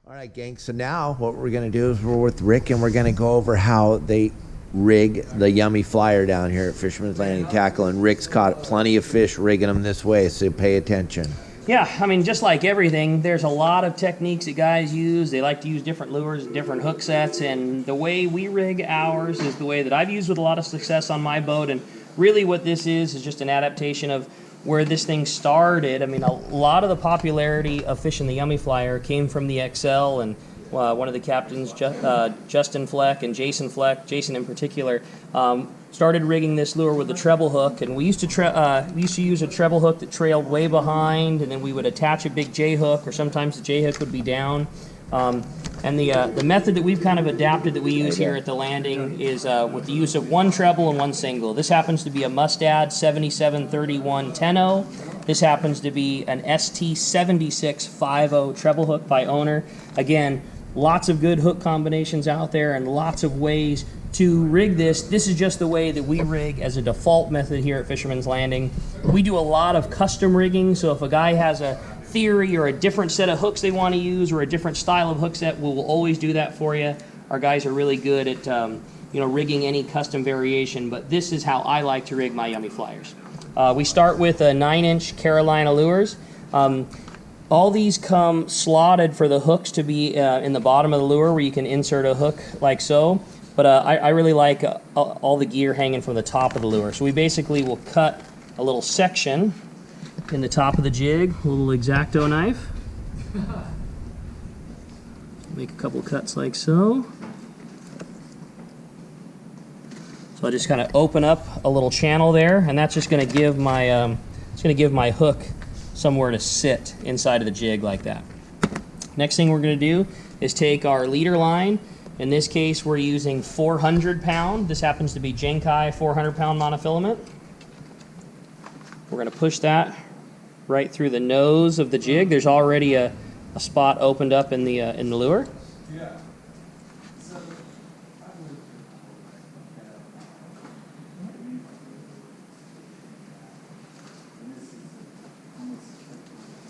All right, gang, so now what we're going to do is we're with Rick and we're going to go over how they rig the Yummy Flyer down here at Fisherman's Landing Tackle, and Rick's caught plenty of fish rigging them this way, so pay attention. Yeah, I mean, just like everything, there's a lot of techniques that guys use. They like to use different lures, different hook sets, and the way we rig ours is the way that I've used with a lot of success on my boat, and really what this is just an adaptation of where this thing started. I mean, a lot of the popularity of fishing the Yummy Flyer came from the XL, and one of the captains, Justin Fleck and Jason Fleck, Jason in particular, started rigging this lure with a treble hook, and we used to use a treble hook that trailed way behind, and then we would attach a big J hook, or sometimes the J hook would be down. And the method that we've kind of adapted that we use here at the landing is with the use of one treble and one single. This happens to be a Mustad 7731 10-0. This happens to be an ST 7650 treble hook by owner. Again, lots of good hook combinations out there and lots of ways to rig this. This is just the way that we rig as a default method here at Fisherman's Landing. We do a lot of custom rigging, so if a guy has a theory or a different set of hooks they want to use or a different style of hook set, we'll always do that for you. Our guys are really good at rigging any custom variation, but this is how I like to rig my Yummy Flyers. We start with a 9-inch Carolina lures. All these come slotted for the hooks to be in the bottom of the lure where you can insert a hook like so, but I really like all the gear hanging from the top of the lure. So we basically will cut a little section in the top of the jig, a little X-Acto knife. Make a couple cuts like so. So I just kind of open up a little channel there, and that's just going to give my hook somewhere to sit inside of the jig like that. Next thing we're going to do is take our leader line. In this case, we're using 400 pound. This happens to be Genkai 400 pound monofilament. We're going to push that right through the nose of the jig. There's already a spot opened up in the lure.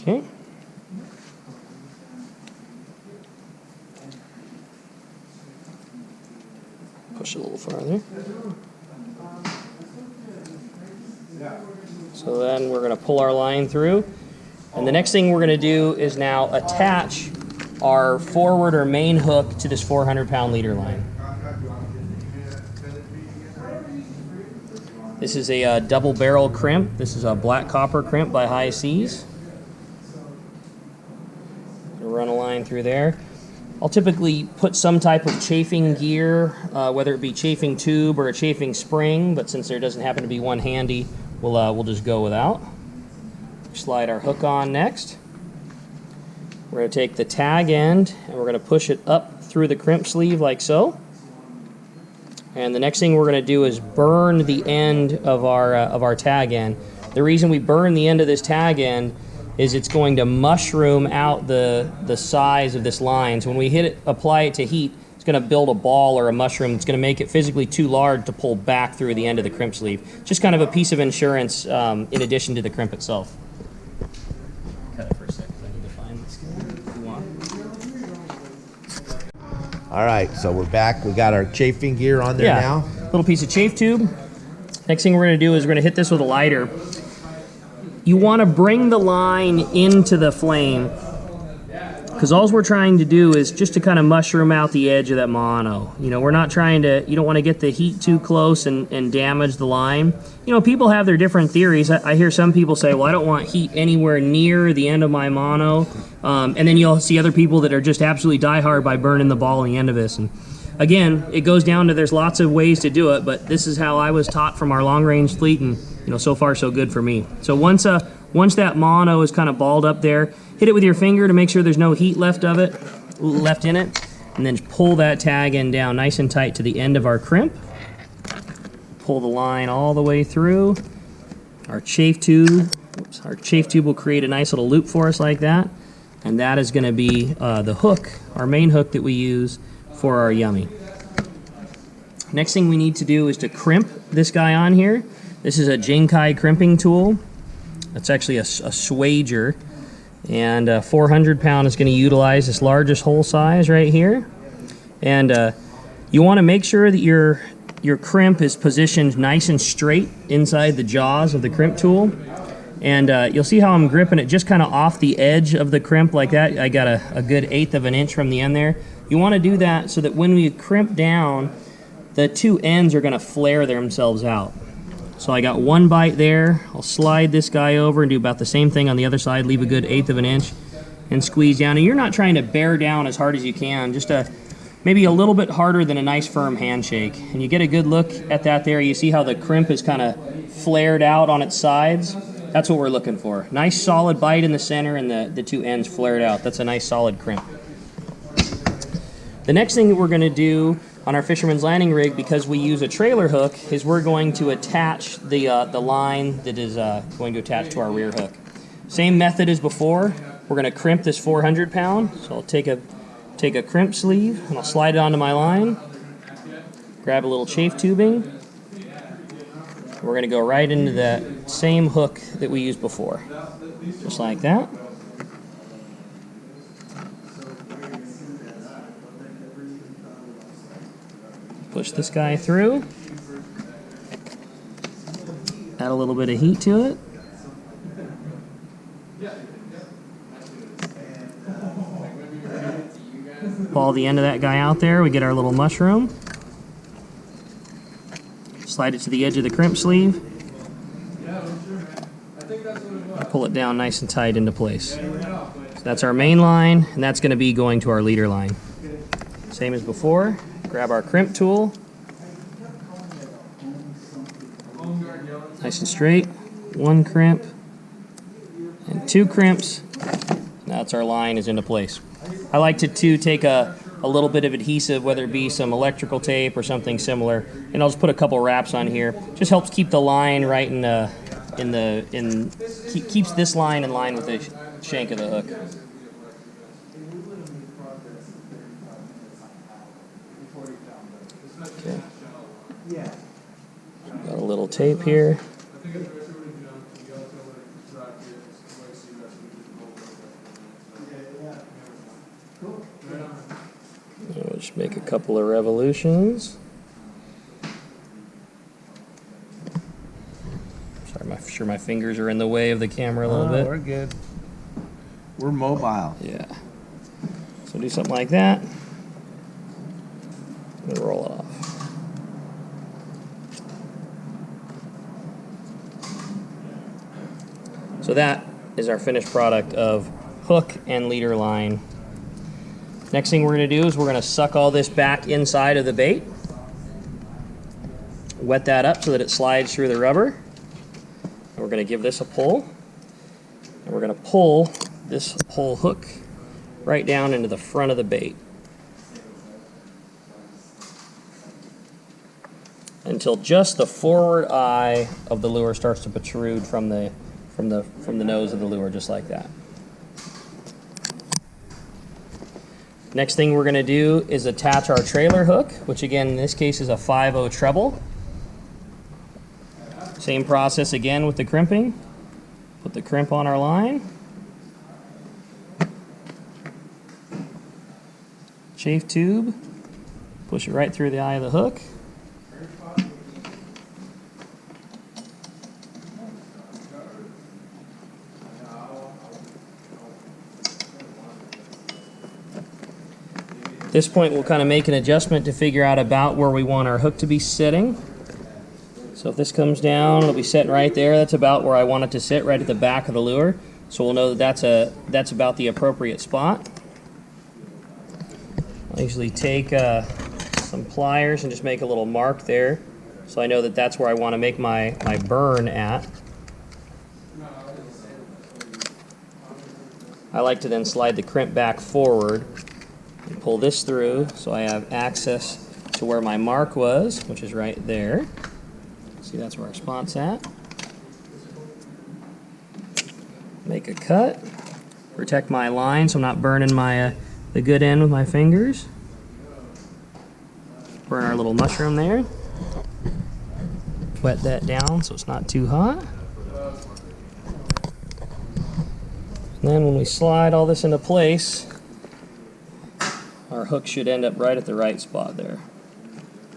Okay. Push it a little farther. So then we're going to pull our line through, and the next thing we're going to do is now attach our forward or main hook to this 400 pound leader line. This is a double barrel crimp. This is a black copper crimp by High Seas. Run a line through there. I'll typically put some type of chafing gear, whether it be chafing tube or a chafing spring, but since there doesn't happen to be one handy, we'll just go without. Slide our hook on next. We're going to take the tag end and we're going to push it up through the crimp sleeve like so. And the next thing we're going to do is burn the end of our tag end. The reason we burn the end of this tag end is it's going to mushroom out the size of this line. So when we apply it to heat, it's going to build a ball or a mushroom. It's going to make it physically too large to pull back through the end of the crimp sleeve. Just kind of a piece of insurance in addition to the crimp itself. Cut it for a second. I need to find this guy. All right, so we're back. We got our chafing gear on there now. Little piece of chafe tube. Next thing we're going to do is we're going to hit this with a lighter. You want to bring the line into the flame, because all we're trying to do is just to kind of mushroom out the edge of that mono. We're not trying to, you don't want to get the heat too close and damage the line. People have their different theories. I hear some people say, well, I don't want heat anywhere near the end of my mono. And then you'll see other people that are just absolutely diehard by burning the ball on the end of this. And again, it goes down to there's lots of ways to do it, but this is how I was taught from our long-range fleet, and so far so good for me. So once that mono is kind of balled up there, hit it with your finger to make sure there's no heat left in it, and then pull that tag end down nice and tight to the end of our crimp. Pull the line all the way through. Our chafe tube will create a nice little loop for us like that, and that is going to be the hook, our main hook that we use for our Yummy. Next thing we need to do is to crimp this guy on here. This is a Genkai crimping tool. It's actually a swager. And 400-pound is going to utilize this largest hole size right here. And you want to make sure that your crimp is positioned nice and straight inside the jaws of the crimp tool. And you'll see how I'm gripping it just kind of off the edge of the crimp like that. I got a good 1/8 of an inch from the end there. You want to do that so that when we crimp down, the two ends are going to flare themselves out. So I got one bite there. I'll slide this guy over and do about the same thing on the other side. Leave a good 1/8 of an inch and squeeze down. And you're not trying to bear down as hard as you can, just maybe a little bit harder than a nice firm handshake. And you get a good look at that there. You see how the crimp is kind of flared out on its sides? That's what we're looking for. Nice solid bite in the center and the two ends flared out. That's a nice solid crimp. The next thing that we're going to do on our Fisherman's Landing rig, because we use a trailer hook, is we're going to attach the line that is going to attach to our rear hook. Same method as before. We're going to crimp this 400-pound. So I'll take a crimp sleeve and I'll slide it onto my line. Grab a little chafe tubing. We're going to go right into that same hook that we used before. Just like that. Push this guy through. Add a little bit of heat to it. Pull the end of that guy out there. We get our little mushroom. Slide it to the edge of the crimp sleeve. Pull it down nice and tight into place. So that's our main line, and that's going to be going to our leader line. Same as before. Grab our crimp tool. Nice and straight. One crimp and two crimps. Now that's our line is into place. I like to take a little bit of adhesive, whether it be some electrical tape or something similar, and I'll just put a couple wraps on here. Just helps keep the line right keeps this line in line with the shank of the hook. Okay. Got a little tape here. We'll just make a couple of revolutions. Sorry, I'm sure my fingers are in the way of the camera a little bit. We're good. We're mobile. Yeah. So do something like that. And roll it off. So that is our finished product of hook and leader line. Next thing we're going to do is we're going to suck all this back inside of the bait. Wet that up so that it slides through the rubber. And we're going to give this a pull. And we're going to pull this whole hook right down into the front of the bait. Until just the forward eye of the lure starts to protrude from the nose of the lure, just like that. Next thing we're going to do is attach our trailer hook, which again in this case is a 5/0 treble. Same process again with the crimping. Put the crimp on our line. Chafe tube. Push it right through the eye of the hook. At this point, we'll kind of make an adjustment to figure out about where we want our hook to be sitting. So if this comes down, it'll be sitting right there. That's about where I want it to sit, right at the back of the lure. So we'll know that that's about the appropriate spot. I usually take some pliers and just make a little mark there, so I know that that's where I want to make my burn at. I like to then slide the crimp back forward and pull this through so I have access to where my mark was, which is right there. See, that's where our spot's at. Make a cut. Protect my line so I'm not burning my the good end with my fingers. Burn our little mushroom there. Wet that down so it's not too hot. And then when we slide all this into place, our hook should end up right at the right spot there.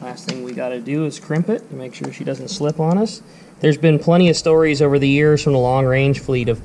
Last thing we got to do is crimp it to make sure she doesn't slip on us. There's been plenty of stories over the years from the long range fleet of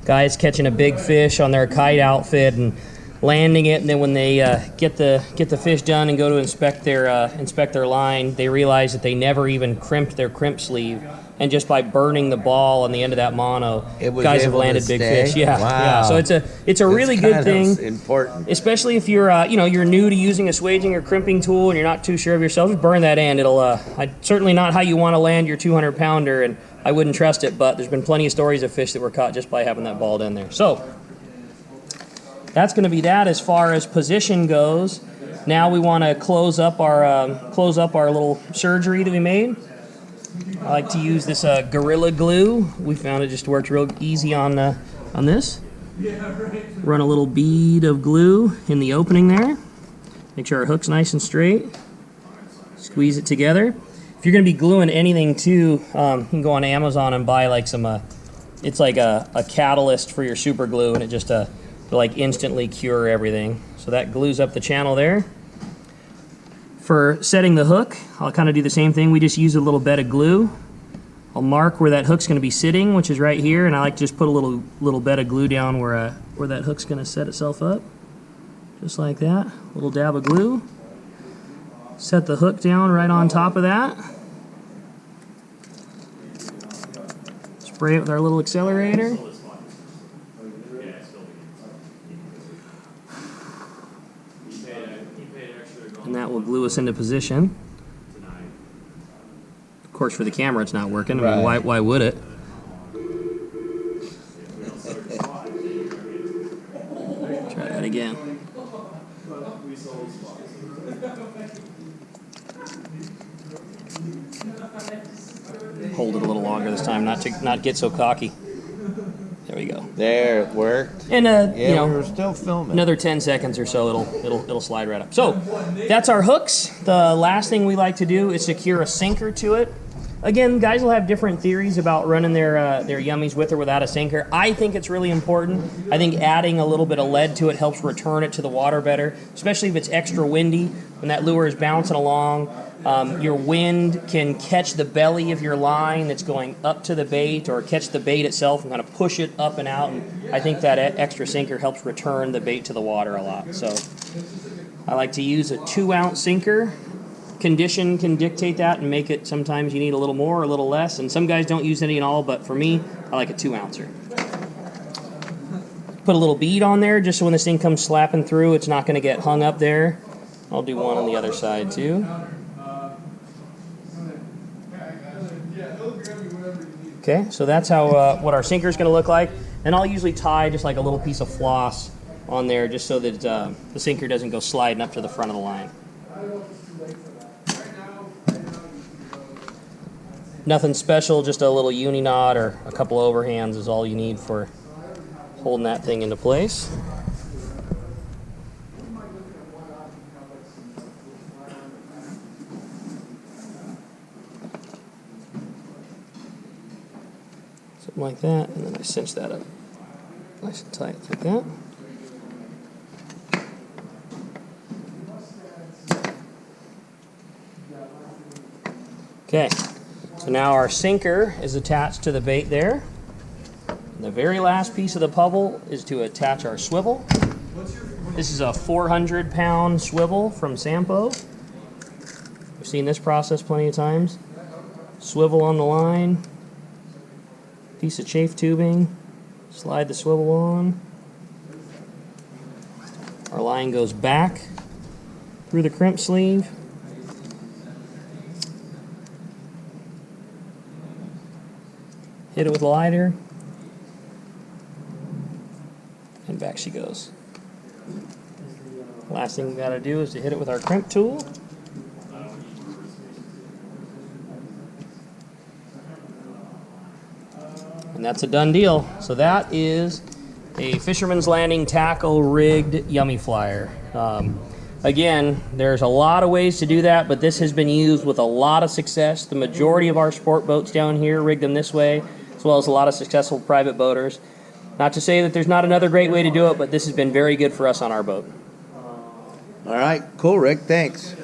guys catching a big fish on their kite outfit and landing it, and then when they get the fish done and go to inspect their line, they realize that they never even crimped their crimp sleeve, and just by burning the ball on the end of that mono, guys have landed big fish. Yeah, wow. Yeah. So it's a really good thing. Important, especially if you're you're new to using a swaging or crimping tool and you're not too sure of yourself. Just burn that end. It'll certainly not how you want to land your 200-pounder, and I wouldn't trust it. But there's been plenty of stories of fish that were caught just by having that ball in there. So that's going to be that as far as position goes. Now we want to close up our little surgery that we made. I like to use this Gorilla Glue. We found it just works real easy on this. Run a little bead of glue in the opening there. Make sure our hook's nice and straight. Squeeze it together. If you're going to be gluing anything too, you can go on Amazon and buy like some. It's like a catalyst for your super glue, and it just will like instantly cure everything. So that glues up the channel there. For setting the hook, I'll kind of do the same thing. We just use a little bed of glue. I'll mark where that hook's going to be sitting, which is right here, and I like to just put a little bed of glue down where that hook's going to set itself up, just like that. A little dab of glue. Set the hook down right on top of that. Spray it with our little accelerator. And that will glue us into position. Of course, for the camera, it's not working. I mean, why would it? Try that again. Hold it a little longer this time, not get so cocky. There we go. There, it worked. And we're still filming. Another 10 seconds or so, it'll slide right up. So that's our hooks. The last thing we like to do is secure a sinker to it. Again, guys will have different theories about running their yummies with or without a sinker. I think it's really important. I think adding a little bit of lead to it helps return it to the water better, especially if it's extra windy. When that lure is bouncing along, your wind can catch the belly of your line that's going up to the bait, or catch the bait itself and kind of push it up and out. And I think that extra sinker helps return the bait to the water a lot. So I like to use a 2-ounce sinker. Condition can dictate that and make it, sometimes you need a little more or a little less, and some guys don't use any at all, but for me, I like a 2-ouncer. Put a little bead on there just so when this thing comes slapping through, it's not going to get hung up there. I'll do one on the other side too. Okay, so that's how what our sinker is going to look like, and I'll usually tie just like a little piece of floss on there just so that the sinker doesn't go sliding up to the front of the line. Nothing special, just a little uni knot or a couple overhands is all you need for holding that thing into place. Something like that, and then I cinch that up nice and tight like that. Okay. So now our sinker is attached to the bait there. And the very last piece of the puzzle is to attach our swivel. This is a 400-pound swivel from Sampo. We've seen this process plenty of times. Swivel on the line, piece of chafe tubing, slide the swivel on. Our line goes back through the crimp sleeve. Hit it with a lighter, and back she goes. Last thing we got to do is to hit it with our crimp tool. And that's a done deal. So that is a Fisherman's Landing tackle rigged yummy flyer. Again, there's a lot of ways to do that, but this has been used with a lot of success. The majority of our sport boats down here rig them this way, as well as a lot of successful private boaters. Not to say that there's not another great way to do it, but this has been very good for us on our boat. All right, cool, Rick. Thanks.